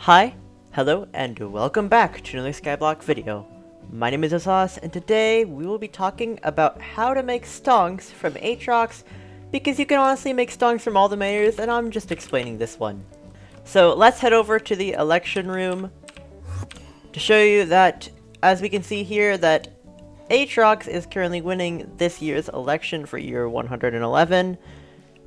Hi, hello, and welcome back to another Skyblock video. My name is ohSauce, and today we will be talking about how to make stonks from Atrox, because you can honestly make stonks from all the mayors, and I'm just explaining this one. So let's head over to the election room to show you that, as we can see here, that Atrox is currently winning this year's election for year 111,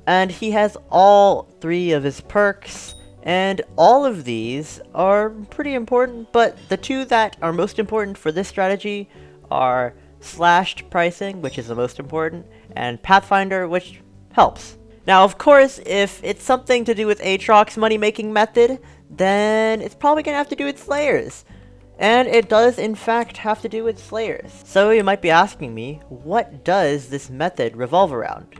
and he has all three of his perks. And all of these are pretty important, but the two that are most important for this strategy are slashed pricing, which is the most important, and Pathfinder, which helps. Now, of course, if it's something to do with Aatrox money-making method, then it's probably going to have to do with Slayers. And it does, in fact, have to do with Slayers. So you might be asking me, what does this method revolve around?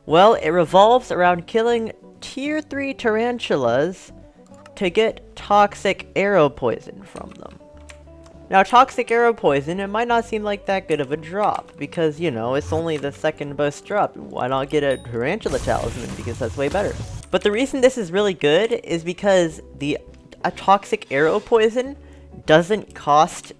Well, it revolves around killing Tier 3 tarantulas to get toxic arrow poison from them. Now, toxic arrow poison, it might not seem like that good of a drop, because, you know, it's only the second best drop. Why not get a tarantula talisman, because that's way better. But the reason this is really good is because a toxic arrow poison doesn't cost,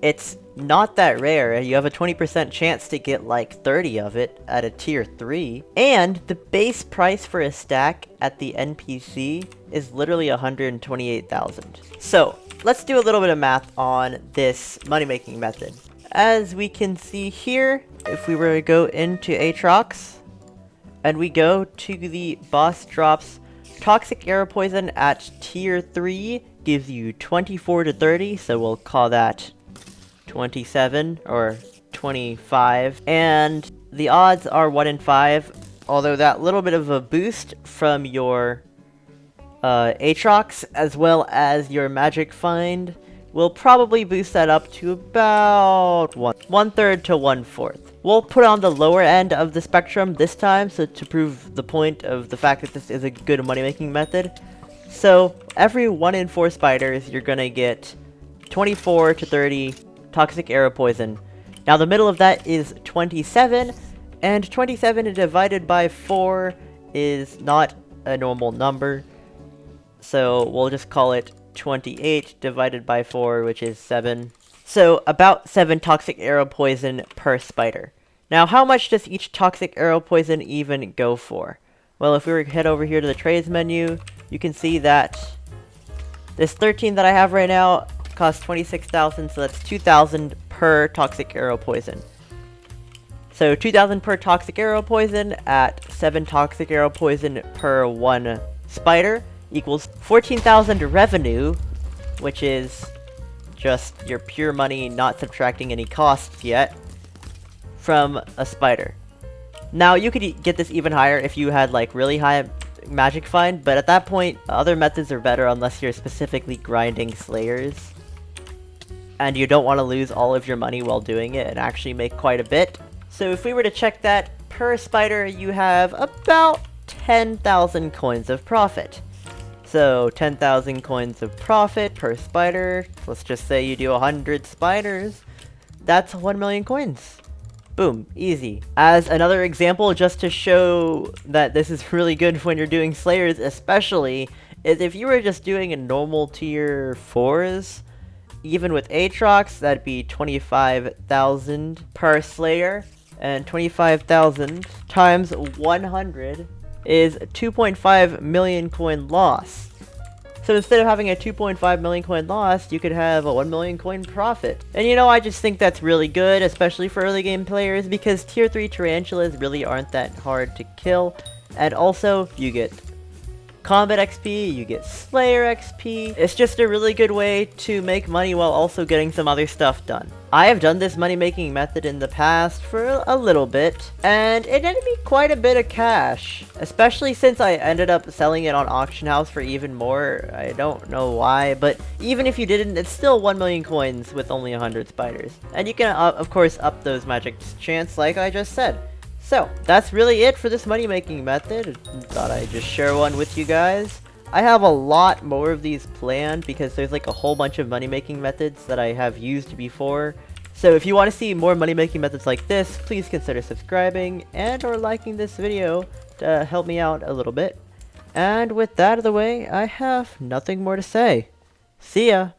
it's not that rare. You have a 20% chance to get like 30 of it at a tier 3. And the base price for a stack at the NPC is literally 128,000. So let's do a little bit of math on this money-making method. As we can see here, if we were to go into Atrox and we go to the boss drops, toxic arrow poison at tier 3 gives you 24 to 30, so we'll call that 27 or 25, and the odds are 1 in 5, although that little bit of a boost from your Atrox as well as your magic find will probably boost that up to about 1/3 to 1/4. We'll put on the lower end of the spectrum this time, so to prove the point of the fact that this is a good money-making method. So every 1 in 4 spiders, you're gonna get 24 to 30 toxic arrow poison. Now the middle of that is 27, and 27 divided by 4 is not a normal number, so we'll just call it 28 divided by 4, which is 7. So about 7 toxic arrow poison per spider. Now how much does each toxic arrow poison even go for? Well, if we were to head over here to the trades menu, you can see that this 13 that I have right now costs 26,000, so that's 2,000 per toxic arrow poison. So 2,000 per toxic arrow poison at 7 toxic arrow poison per 1 spider equals 14,000 revenue, which is just your pure money, not subtracting any costs yet, from a spider. Now you could get this even higher if you had like really high magic find, but at that point other methods are better unless you're specifically grinding Slayers and you don't want to lose all of your money while doing it and actually make quite a bit. So if we were to check that per spider, you have about 10,000 coins of profit. So 10,000 coins of profit per spider. Let's just say you do 100 spiders. That's 1 million coins. Boom, easy. As another example, just to show that this is really good when you're doing Slayers especially, is if you were just doing a normal tier 4s, even with Atrox, that'd be 25,000 per Slayer, and 25,000 times 100 is 2.5 million coin loss. So instead of having a 2.5 million coin loss, you could have a 1 million coin profit. And you know, I just think that's really good, especially for early game players, because tier 3 tarantulas really aren't that hard to kill, and also you get combat XP, you get Slayer XP. It's just a really good way to make money while also getting some other stuff done. I have done this money-making method in the past for a little bit, and it ended me quite a bit of cash, especially since I ended up selling it on Auction House for even more. I don't know why, but even if you didn't, it's still 1 million coins with only 100 spiders. And you can, of course, up those magic chance like I just said. So, that's really it for this money-making method. Thought I'd just share one with you guys. I have a lot more of these planned because there's like a whole bunch of money-making methods that I have used before. So if you want to see more money-making methods like this, please consider subscribing and or liking this video to help me out a little bit. And with that out of the way, I have nothing more to say. See ya!